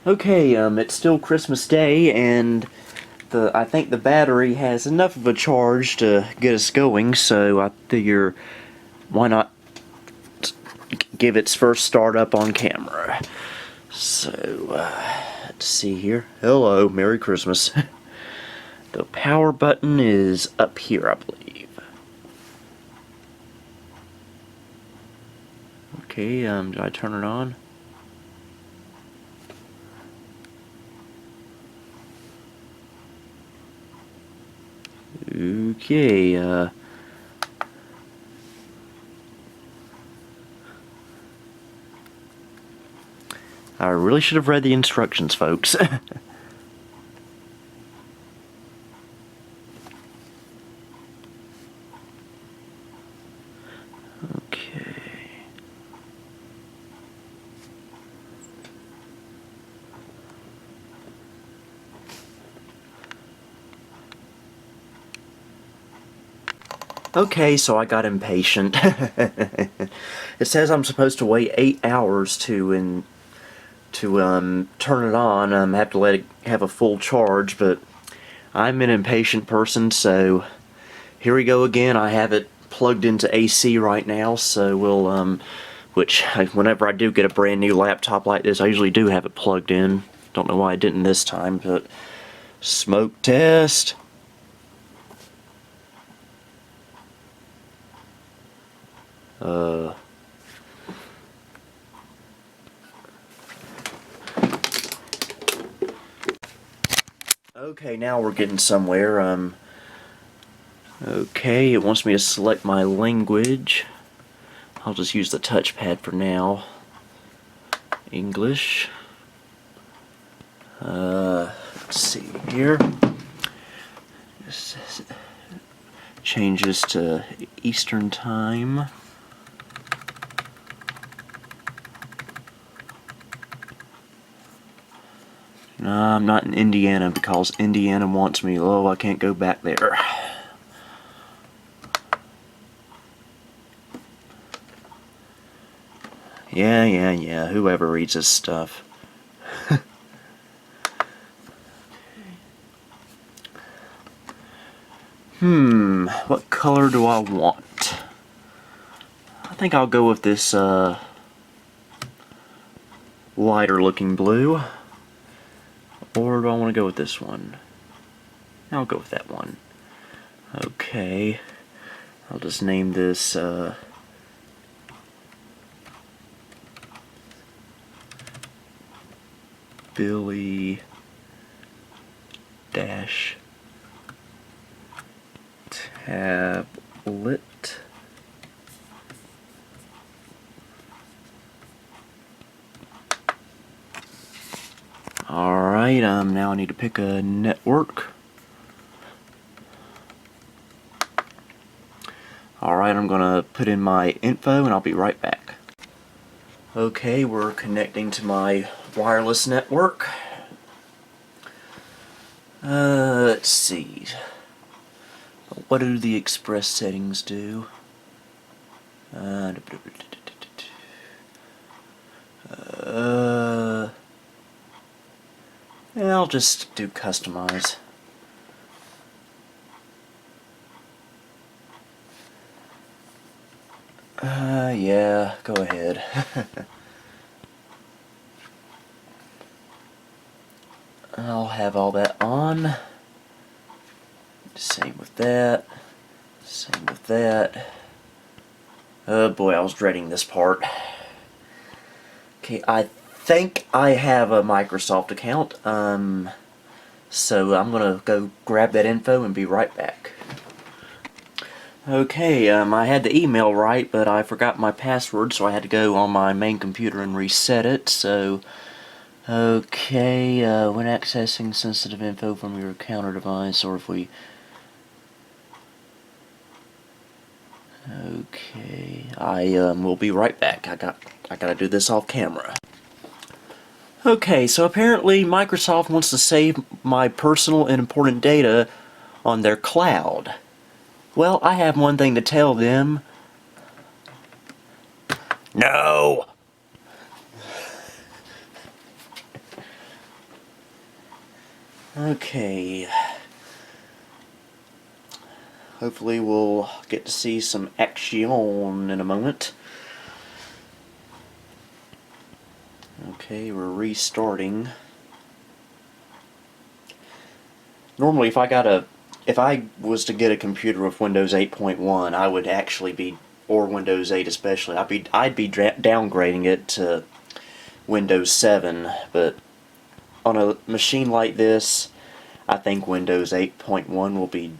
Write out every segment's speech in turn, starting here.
Okay, it's still Christmas Day, and I think the battery has enough of a charge to get us going, so I figure why not give its first start up on camera. So, let's see here. Hello, Merry Christmas. The power button is up here, I believe. Okay, do I turn it on? Okay, I really should have read the instructions, folks. Okay. Okay, so I got impatient. It says I'm supposed to wait 8 hours to turn it on. I have to let it have a full charge, but I'm an impatient person, so here we go again. I have it plugged into AC right now, so whenever I do get a brand new laptop like this, I usually do have it plugged in. Don't know why I didn't this time, but smoke test. Okay, now we're getting somewhere. Okay, it wants me to select my language. I'll just use the touchpad for now. English. Let's see here. Change this to Eastern Time. No, I'm not in Indiana because Indiana wants me. Oh, I can't go back there. Yeah. Whoever reads this stuff. What color do I want? I think I'll go with this lighter looking blue. Or do I want to go with this one? I'll go with that one. Okay. I'll just name this Billy Dash Tablet. Alright, now I need to pick a network. Alright, I'm gonna put in my info and I'll be right back. Okay, we're connecting to my wireless network. Let's see. What do the express settings do? Yeah, I'll just do customize. Yeah, go ahead. I'll have all that on. Same with that. Same with that. Oh boy, I was dreading this part. Okay, I think I have a Microsoft account, so I'm gonna go grab that info and be right back. Okay, I had the email right, but I forgot my password, so I had to go on my main computer and reset it, so... Okay, when accessing sensitive info from your account or device, or if we... Okay, I will be right back. I gotta do this off camera. Okay, so apparently Microsoft wants to save my personal and important data on their cloud. Well, I have one thing to tell them. No! Okay. Hopefully we'll get to see some action in a moment. Okay, we're restarting. Normally if I was to get a computer with Windows 8.1, I would actually be, or Windows 8 especially, I'd be downgrading it to Windows 7, but on a machine like this, I think Windows 8.1 will be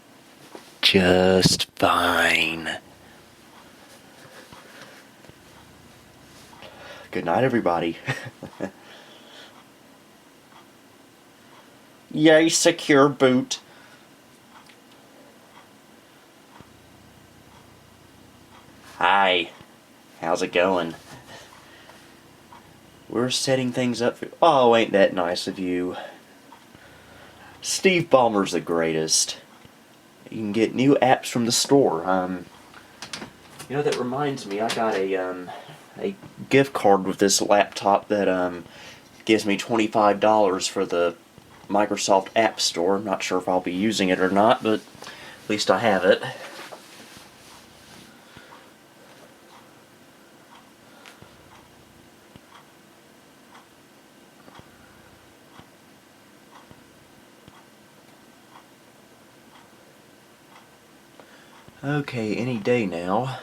just fine. Good night, everybody. Yay, secure boot. Hi. How's it going? We're setting things up for... Oh, ain't that nice of you. Steve Ballmer's the greatest. You can get new apps from the store. You know, that reminds me, I got a gift card with this laptop that gives me $25 for the Microsoft App Store. I'm not sure if I'll be using it or not, but at least I have it. Okay, any day now.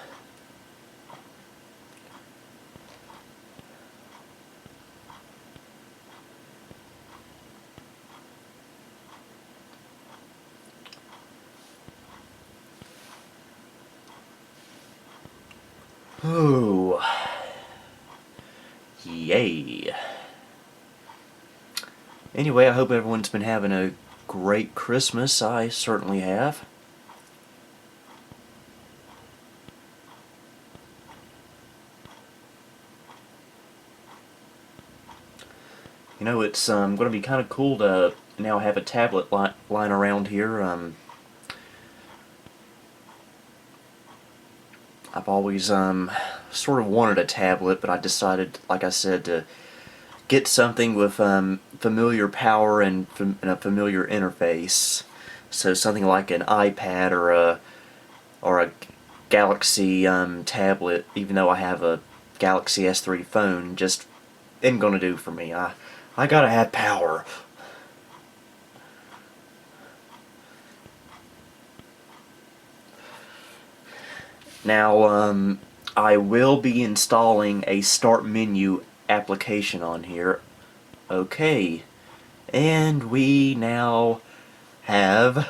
Oh, yay. Anyway, I hope everyone's been having a great Christmas. I certainly have. You know, it's going to be kind of cool to now have a tablet lying around here. I've always sort of wanted a tablet, but I decided, like I said, to get something with familiar power and a familiar interface. So something like an iPad or a Galaxy tablet, even though I have a Galaxy S3 phone, just isn't gonna do for me. I gotta have power. Now, I will be installing a Start Menu application on here. Okay, and we now have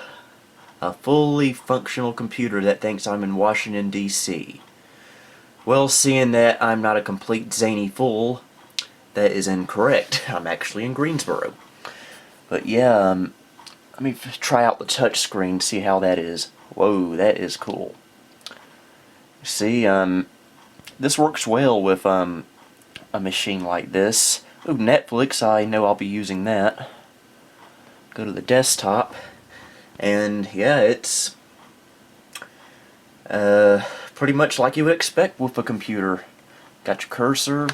a fully functional computer that thinks I'm in Washington, D.C. Well, seeing that I'm not a complete zany fool, that is incorrect. I'm actually in Greensboro. But yeah, let me try out the touch screen, see how that is. Whoa, that is cool. See, this works well with a machine like this. Ooh, Netflix, I know I'll be using that. Go to the desktop, and yeah, it's pretty much like you would expect with a computer. Got your cursor,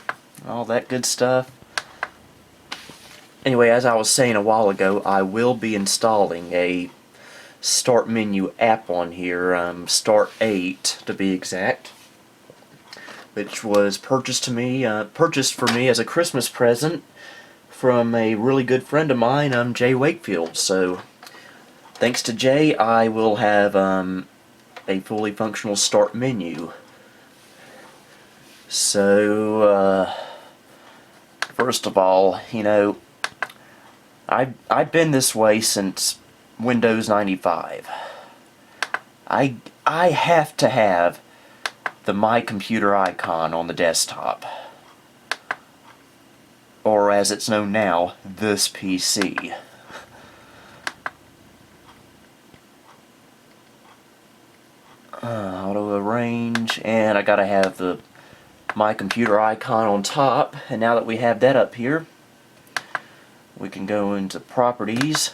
all that good stuff. Anyway, as I was saying a while ago, I will be installing a Start Menu app on here, Start 8 to be exact, which was purchased for me as a Christmas present from a really good friend of mine, Jay Wakefield. So, thanks to Jay, I will have a fully functional Start Menu. So, first of all, you know, I've been this way since Windows 95. I have to have the My Computer icon on the desktop, or as it's known now, this PC. Auto arrange, and I gotta have the My Computer icon on top. And now that we have that up here, we can go into properties.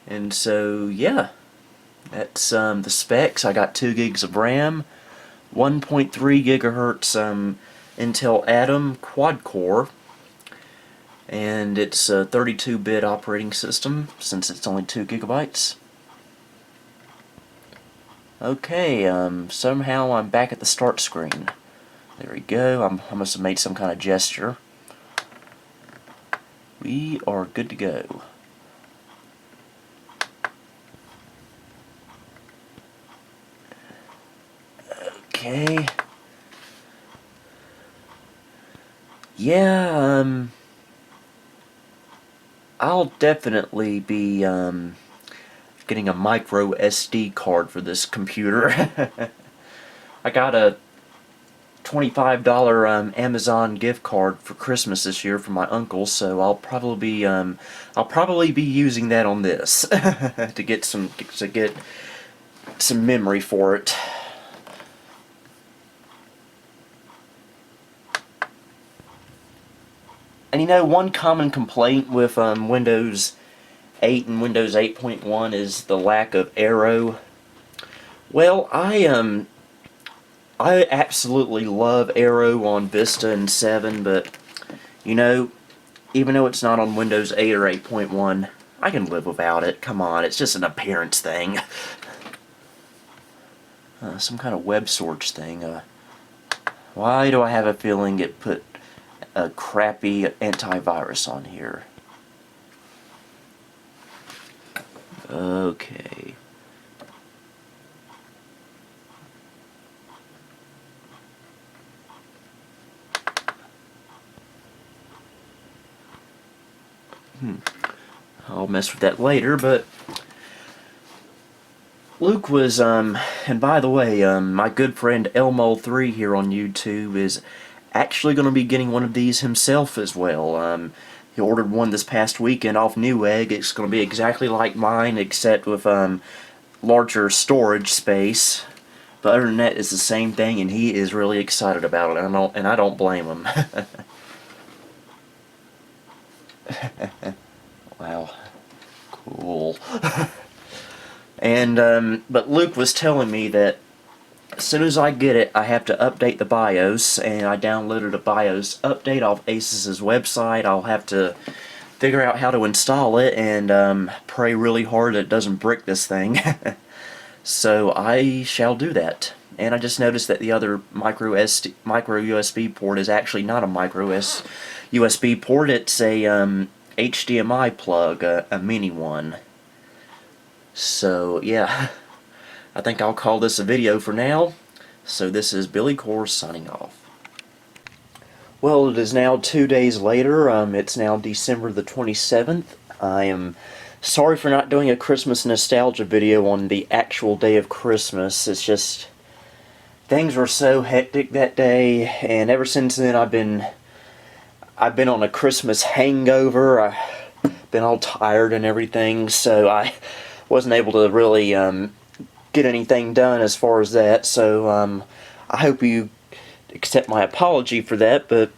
And so, yeah, that's the specs. I got 2 gigs of RAM, 1.3 gigahertz Intel Atom quad core, and it's a 32-bit operating system since it's only 2 gigabytes. Okay, somehow I'm back at the start screen. There we go. I must have made some kind of gesture. We are good to go. Okay. Yeah, I'll definitely be, getting a micro SD card for this computer. I got a $25 Amazon gift card for Christmas this year from my uncle, so I'll probably be using that on this to get some memory for it. And you know, one common complaint with Windows 8 and Windows 8.1 is the lack of Aero. Well, I absolutely love Aero on Vista and 7, but you know, even though it's not on Windows 8 or 8.1, I can live without it. Come on, it's just an appearance thing. Some kind of web search thing. Why do I have a feeling it put a crappy antivirus on here? Okay. I'll mess with that later, but Luke was, and by the way, my good friend Elmo3 here on YouTube is actually going to be getting one of these himself as well. He ordered one this past weekend off Newegg. It's going to be exactly like mine, except with larger storage space. But other than that, it's the same thing, and he is really excited about it, and I don't blame him. Wow, cool. And but Luke was telling me that as soon as I get it, I have to update the BIOS, and I downloaded a BIOS update off ASUS's website. I'll have to figure out how to install it and pray really hard that it doesn't brick this thing. So I shall do that. And I just noticed that the other micro USB port is actually not a micro USB port. It's a HDMI plug, a mini one. So yeah, I think I'll call this a video for now. So this is Billy Core signing off. Well, it is now 2 days later. It's now December the 27th. I am sorry for not doing a Christmas nostalgia video on the actual day of Christmas. It's just things were so hectic that day, and ever since then I've been on a Christmas hangover. I've been all tired and everything, so I wasn't able to really get anything done as far as that. So I hope you accept my apology for that. But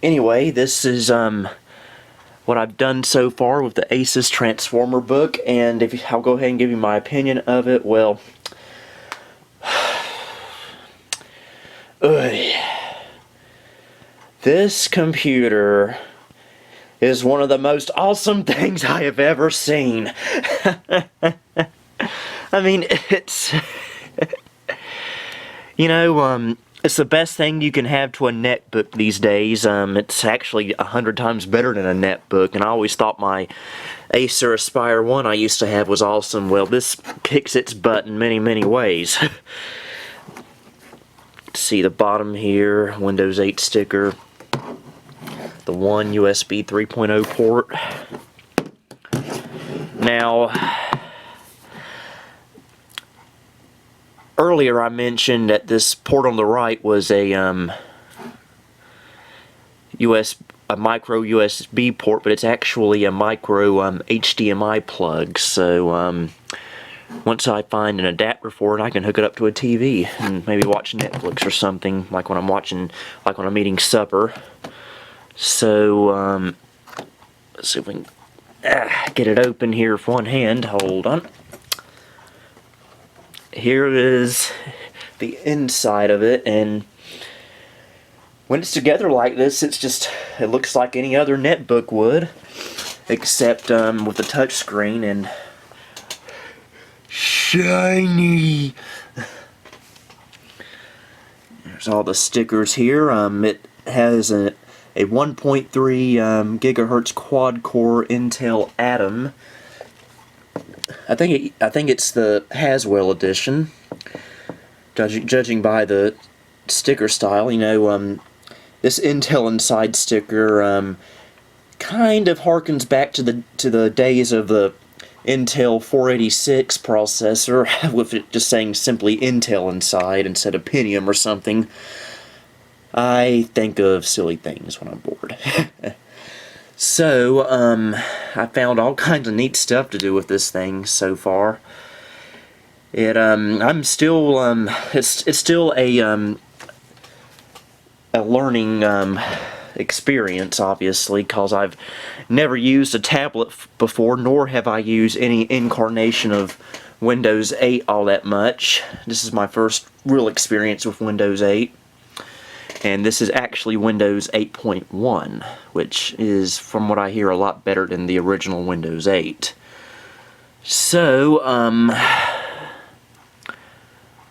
anyway, this is what I've done so far with the ASUS Transformer book, and I'll go ahead and give you my opinion of it. Well, this computer is one of the most awesome things I have ever seen. I mean, it's you know, it's the best thing you can have to a netbook these days. It's actually 100 times better than a netbook, and I always thought my Acer Aspire 1 I used to have was awesome. Well, this kicks its butt in many, many ways. See the bottom here, Windows 8 sticker, the one USB 3.0 port. Now, earlier I mentioned that this port on the right was a micro USB port, but it's actually a micro HDMI plug. So once I find an adapter for it, I can hook it up to a TV and maybe watch Netflix or something, like when I'm eating supper. So let's see if we can get it open here with one hand. Hold on. Here is the inside of it, and when it's together like this, it's just It looks like any other netbook would, except with the touch screen and shiny. There's all the stickers here. It has a 1.3 gigahertz quad-core Intel Atom. I think it's the Haswell edition. Judging by the sticker style, you know, this Intel Inside sticker kind of harkens back to the days of the Intel 486 processor, with it just saying simply Intel Inside instead of Pentium or something. I think of silly things when I'm bored. So, I found all kinds of neat stuff to do with this thing so far. I'm still, it's still a learning, experience, obviously, because I've never used a tablet before, nor have I used any incarnation of Windows 8 all that much. This is my first real experience with Windows 8. And this is actually Windows 8.1, which is, from what I hear, a lot better than the original Windows 8. So,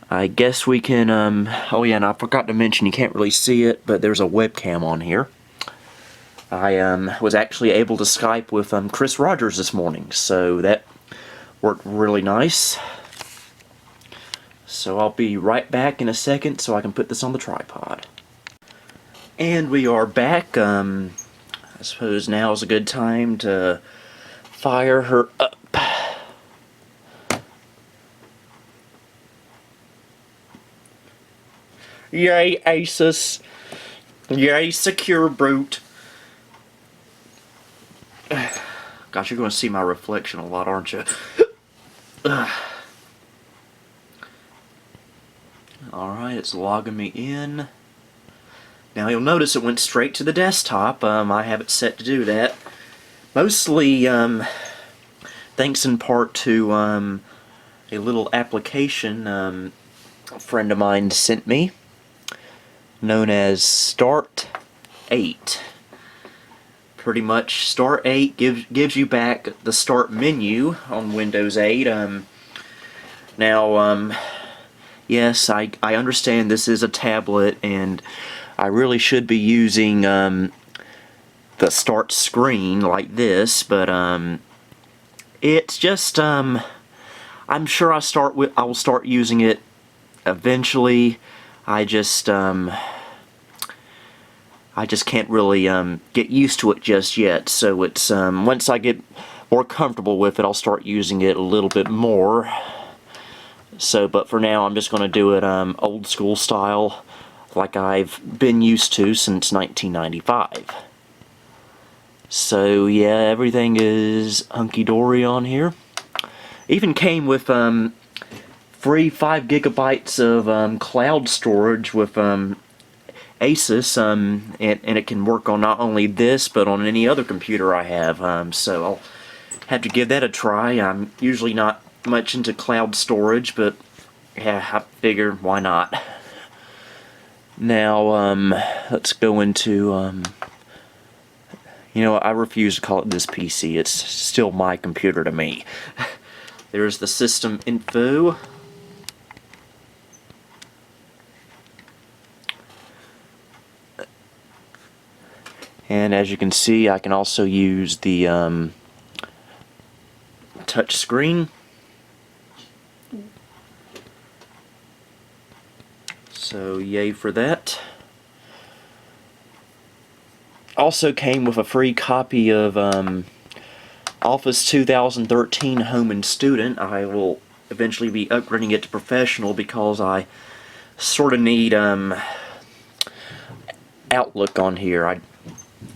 I guess we can, oh yeah, and I forgot to mention, you can't really see it, but there's a webcam on here. I was actually able to Skype with Chris Rogers this morning, so that worked really nice. So I'll be right back in a second so I can put this on the tripod. And we are back. I suppose now is a good time to fire her up. Yay, ASUS. Yay, secure boot. Gosh, you're going to see my reflection a lot, aren't you? Alright, it's logging me in. Now you'll notice it went straight to the desktop. I have it set to do that. Mostly thanks in part to a little application a friend of mine sent me, known as Start 8. Pretty much Start 8 gives you back the Start menu on Windows 8. Now, yes, I understand this is a tablet, and I really should be using the Start screen like this, but it's just I'm sure I will start using it eventually. I just can't really get used to it just yet. So it's once I get more comfortable with it, I'll start using it a little bit more. So, but for now, I'm just going to do it old school style, like I've been used to since 1995. So yeah, everything is hunky-dory on here. Even came with free 5 gigabytes of cloud storage with ASUS, and it can work on not only this, but on any other computer I have. So I'll have to give that a try. I'm usually not much into cloud storage, but yeah, I figure why not. Now, let's go into, you know, I refuse to call it this PC. It's still my computer to me. There's the system info. And as you can see, I can also use the touch screen. So yay for that. Also came with a free copy of Office 2013 Home and Student. I will eventually be upgrading it to Professional because I sort of need Outlook on here.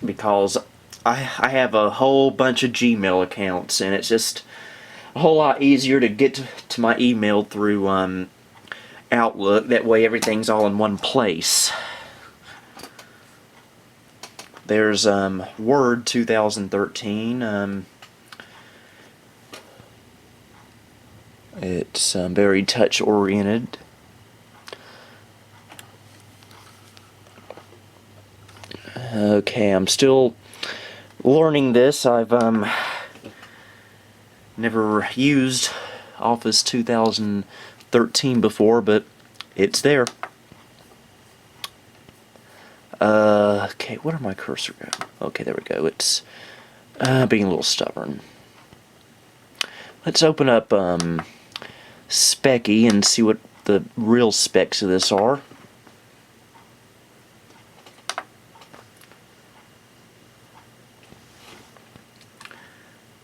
Because I have a whole bunch of Gmail accounts, and it's just a whole lot easier to get to my email through Outlook. That way everything's all in one place. There's Word 2013. It's very touch oriented. Okay, I'm still learning this. I've never used Office 2013 before, but it's there. Okay, where did my cursor go? Okay, there we go. It's being a little stubborn. Let's open up Specky and see what the real specs of this are.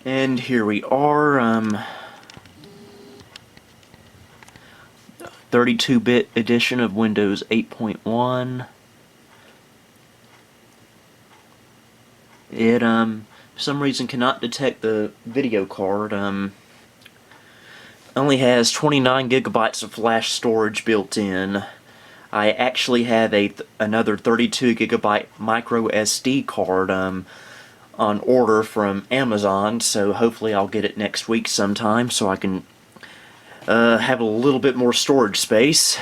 And here we are, 32-bit edition of Windows 8.1. It, for some reason cannot detect the video card. Only has 29 gigabytes of flash storage built in. I actually have another 32 gigabyte micro SD card, on order from Amazon, so hopefully I'll get it next week sometime so I can have a little bit more storage space.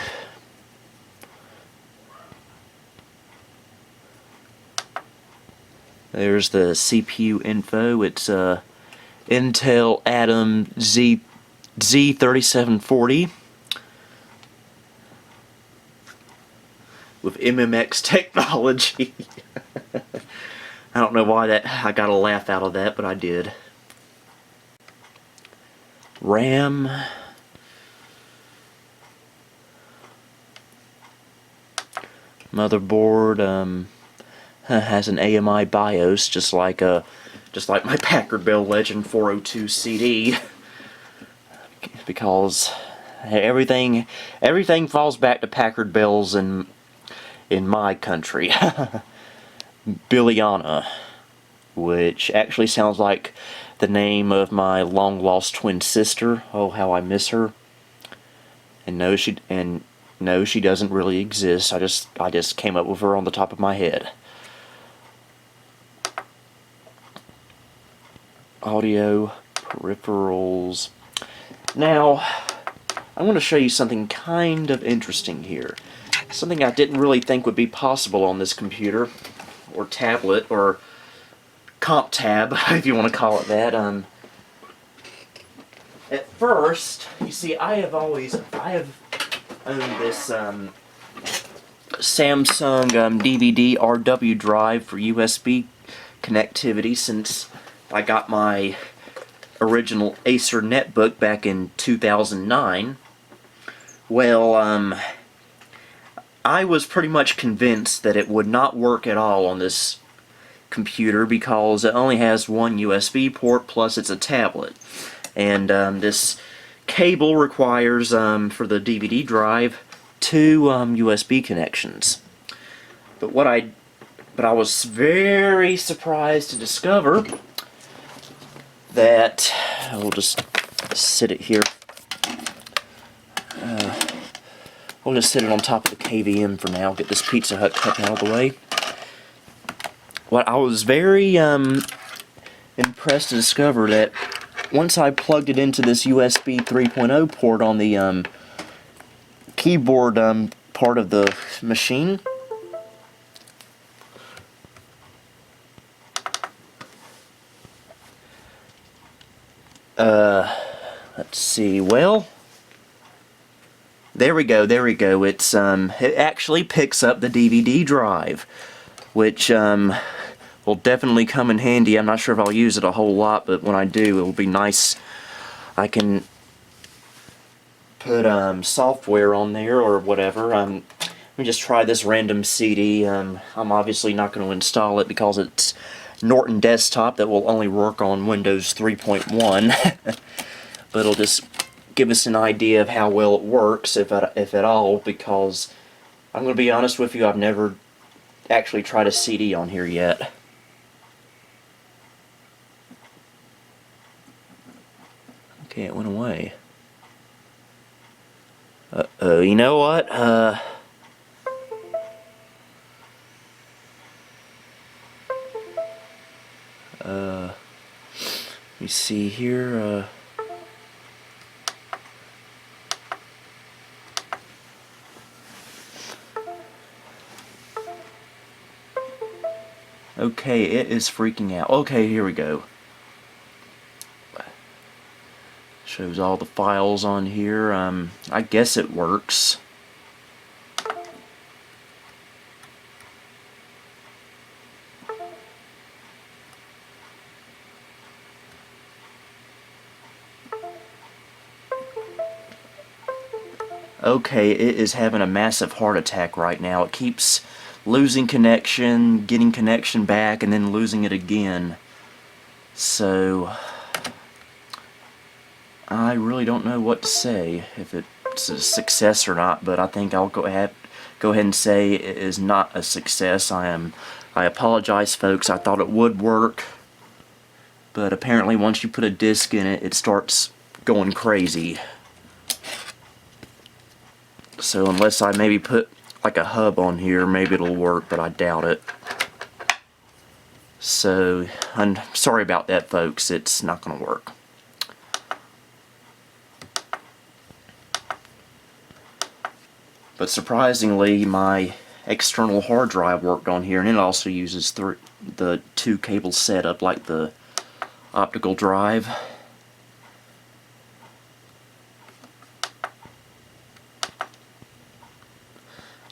There's the CPU info. It's Intel Atom Z3740 with MMX technology. I don't know why I got a laugh out of that, but I did. RAM. Motherboard has an AMI BIOS, just like my Packard Bell Legend 402 CD, because everything falls back to Packard Bells in my country. Billiana, which actually sounds like the name of my long-lost twin sister. Oh, how I miss her. And no, she doesn't really exist. I just came up with her on the top of my head. Audio peripherals. Now, I'm going to show you something kind of interesting here. Something I didn't really think would be possible on this computer, or tablet, or comp tab, if you want to call it that. At first, you see, I have owned this Samsung DVD RW drive for USB connectivity since I got my original Acer netbook back in 2009. Well, I was pretty much convinced that it would not work at all on this computer because it only has one USB port, plus it's a tablet. And this cable requires, for the DVD drive, two USB connections. But I was very surprised to discover that, we'll just sit it here. We'll just sit it on top of the KVM for now, get this Pizza Hut cup out of the way. What I was very impressed to discover that once I plugged it into this USB 3.0 port on the keyboard part of the machine, let's see, well, there we go. It's it actually picks up the DVD drive, which will definitely come in handy. I'm not sure if I'll use it a whole lot, but when I do, it'll be nice. I can put software on there or whatever. Let me just try this random CD. I'm obviously not going to install it because it's Norton Desktop that will only work on Windows 3.1. But it'll just give us an idea of how well it works, if at all, because I'm going to be honest with you, I've never actually tried a CD on here yet. Okay, it went away. Uh-oh, you know what? Let me see here, Okay, it is freaking out. Okay, here we go. Shows all the files on here. I guess it works. Okay, it is having a massive heart attack right now. It keeps losing connection, getting connection back, and then losing it again. So I really don't know what to say, if it's a success or not, but I think I'll go ahead and say it is not a success. I apologize, folks. I thought it would work, but apparently once you put a disc in it, it starts going crazy. So unless I maybe put like a hub on here, maybe it'll work, but I doubt it. So I'm sorry about that, folks. It's not going to work. But surprisingly, my external hard drive worked on here, and it also uses the two cable setup like the optical drive.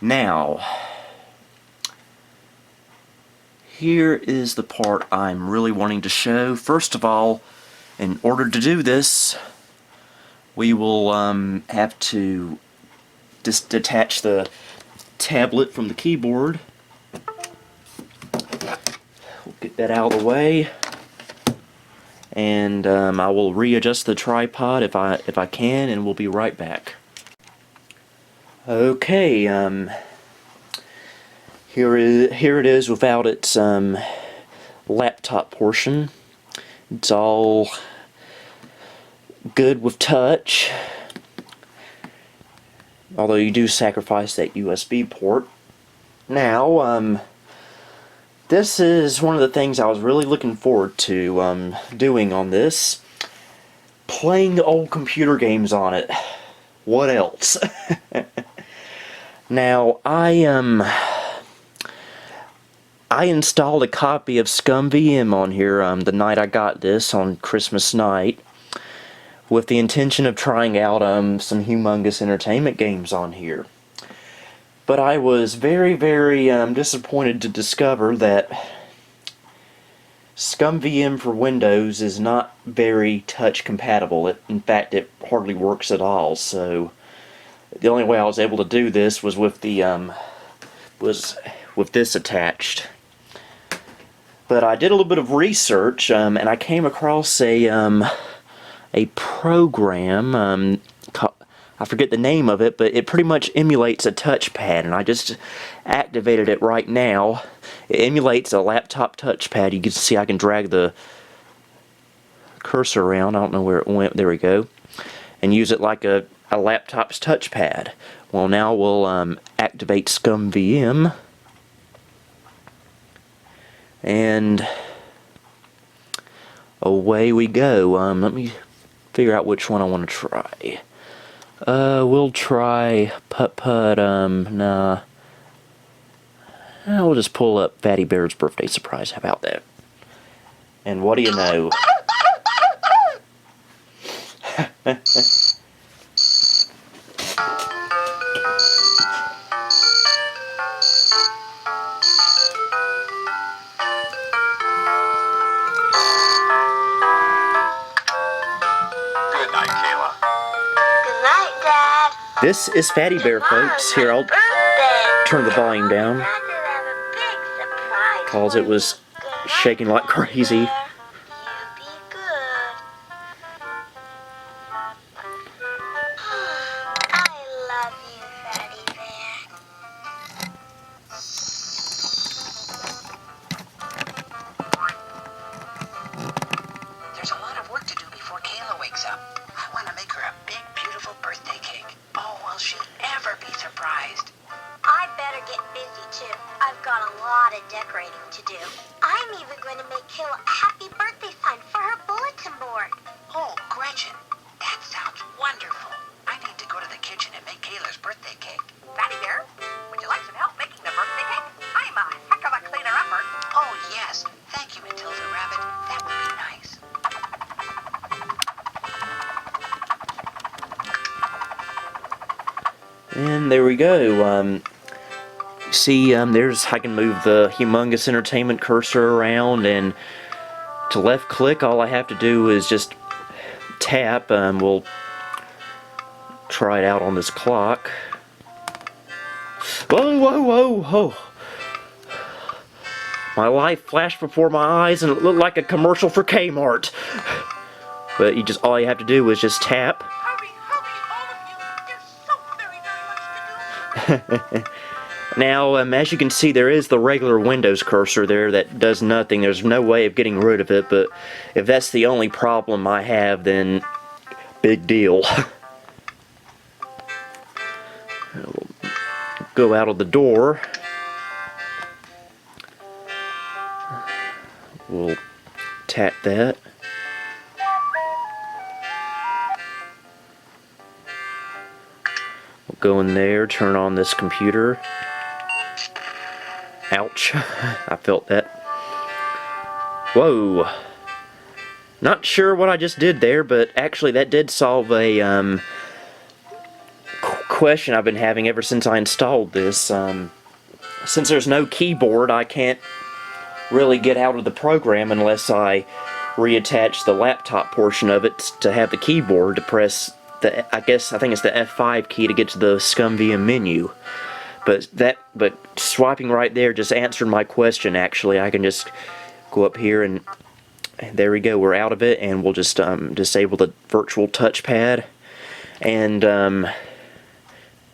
Now, here is the part I'm really wanting to show. First of all, in order to do this, we will have to just detach the tablet from the keyboard. We'll get that out of the way, and I will readjust the tripod if I can, and we'll be right back. Okay, here it is without its laptop portion. It's all good with touch, although you do sacrifice that USB port. Now, this is one of the things I was really looking forward to doing on this. Playing old computer games on it. What else? Now, I installed a copy of ScumVM on here the night I got this, on Christmas night, with the intention of trying out some humongous entertainment games on here. But I was very, very disappointed to discover that ScumVM for Windows is not very touch compatible. In fact, it hardly works at all. So the only way I was able to do this was with the with this attached. But I did a little bit of research, and I came across a program. I forget the name of it, but it pretty much emulates a touchpad, and I just activated it right now. It emulates a laptop touchpad. You can see I can drag the cursor around. I don't know where it went. There we go. And use it like a laptop's touchpad. Well, now we'll activate ScumVM. And away we go. Let me figure out which one I want to try. We'll try Putt-Putt, nah. We'll just pull up Fatty Bear's Birthday Surprise. How about that? And what do you know? This is Fatty Bear, folks. Here, I'll turn the volume down, because it was shaking like crazy. There's a lot of work to do before Kayla wakes up. I want to make her a big, beautiful birthday cake. Oh, will she ever be surprised? I better get busy too. I've got a lot of decorating to do. I'm even going to make Kayla a happy birthday sign for her bulletin board. Oh, Gretchen, that sounds wonderful. I need to go to the kitchen and make Kayla's birthday cake. Fatty Bear, would you like some help making the birthday cake? I'm a heck of a cleaner-upper. Oh, yes. And there we go. See, there's, I can move the Humongous Entertainment cursor around, and to left click, all I have to do is just tap. We'll try it out on this clock. Whoa, whoa, whoa, whoa. My life flashed before my eyes and it looked like a commercial for Kmart. But all you have to do is just tap. Hurry, all of you. There's so very, very much to do. Now, as you can see, there is the regular Windows cursor there that does nothing. There's no way of getting rid of it, but if that's the only problem I have, then big deal. We'll go out of the door. We'll tap that. We'll go in there, turn on this computer. Ouch. I felt that. Whoa. Not sure what I just did there, but actually that did solve a question I've been having ever since I installed this. Since there's no keyboard, I can't really get out of the program unless I reattach the laptop portion of it to have the keyboard to press the, I think it's the F5 key to get to the ScumVM menu. But swiping right there just answered my question. Actually, I can just go up here and there we go. We're out of it, and we'll just disable the virtual touchpad, and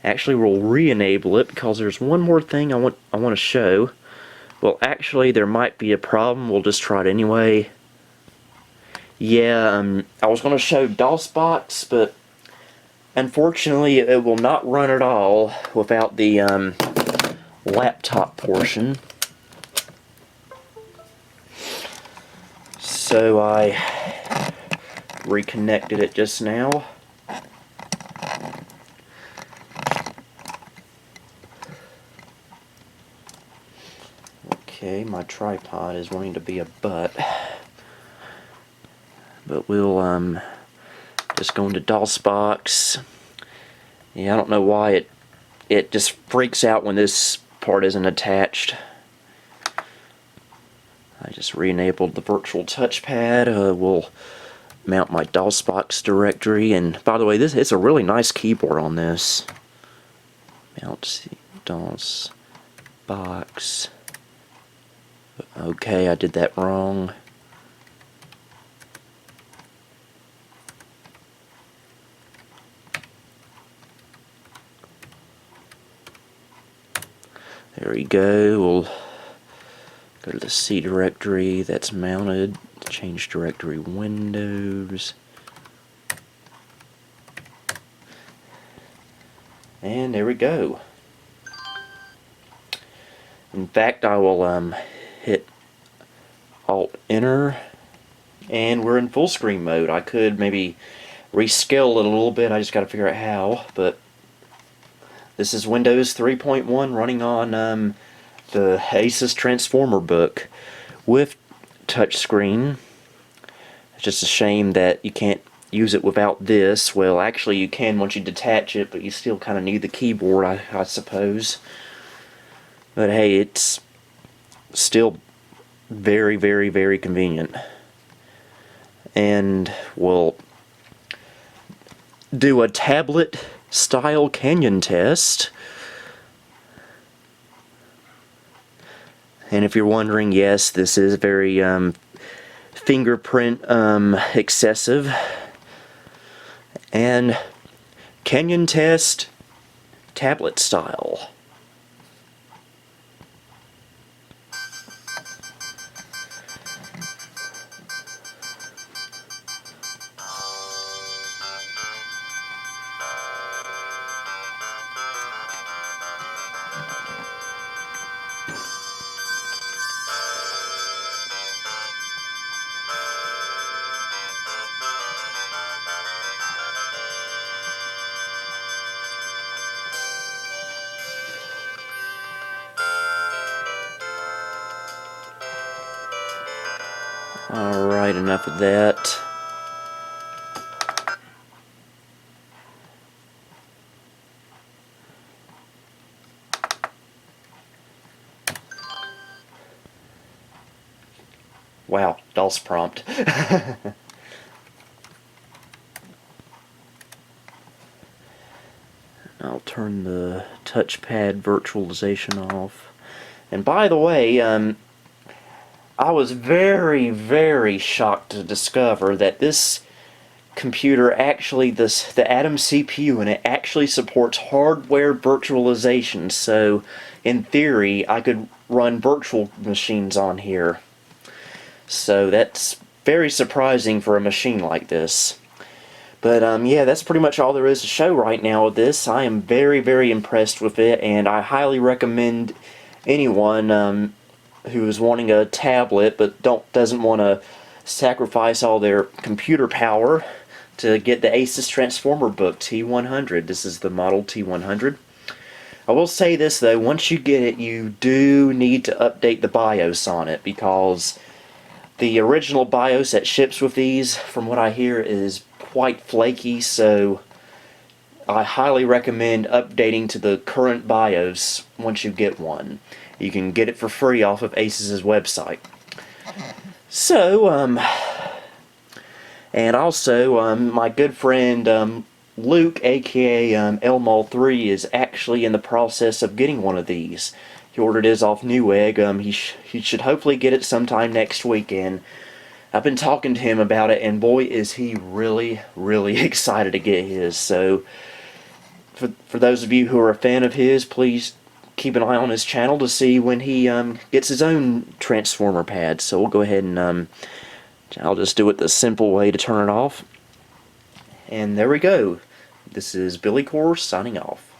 actually we'll re-enable it because there's one more thing I want to show. Well, actually, there might be a problem. We'll just try it anyway. Yeah, I was going to show DOSBox, but unfortunately, it will not run at all without the laptop portion. So I reconnected it just now. Okay, my tripod is wanting to be a butt. But we'll just go into DOSBox. Yeah, I don't know why it just freaks out when this part isn't attached. I just re-enabled the virtual touchpad. We'll mount my DOSBox directory, and by the way, it's a really nice keyboard on this. Mount DOSBox. Okay, I did that wrong. There we go. We'll go to the C directory that's mounted. Change directory Windows. And there we go. In fact, I will hit Alt-Enter, and we're in full screen mode. I could maybe rescale it a little bit. I just got to figure out how, but this is Windows 3.1 running on the ASUS Transformer book with touchscreen. It's just a shame that you can't use it without this. Well, actually you can once you detach it, but you still kind of need the keyboard, I suppose. But hey, it's still very, very, very convenient. And we'll do a tablet style canyon test. And if you're wondering, yes, this is very fingerprint excessive. And canyon test tablet style. Alright, enough of that. Wow, DOS prompt. I'll turn the touchpad virtualization off. And by the way, I was very, very shocked to discover that this computer actually, the Atom CPU, and it actually supports hardware virtualization. So, in theory, I could run virtual machines on here. So that's very surprising for a machine like this. But yeah, that's pretty much all there is to show right now with this. I am very, very impressed with it, and I highly recommend anyone who is wanting a tablet but doesn't want to sacrifice all their computer power to get the ASUS Transformer book T100. This is the model T100. I will say this though, once you get it, you do need to update the BIOS on it, because the original BIOS that ships with these, from what I hear, is quite flaky, so I highly recommend updating to the current BIOS once you get one. You can get it for free off of ASUS's website. So, and also, my good friend Luke, aka Elmol3, is actually in the process of getting one of these. He ordered his off Newegg. He should hopefully get it sometime next weekend. I've been talking to him about it, and boy is he really, really excited to get his. So, for those of you who are a fan of his, please keep an eye on his channel to see when he gets his own Transformer pad. So we'll go ahead and I'll just do it the simple way to turn it off. And there we go. This is Billy Core signing off.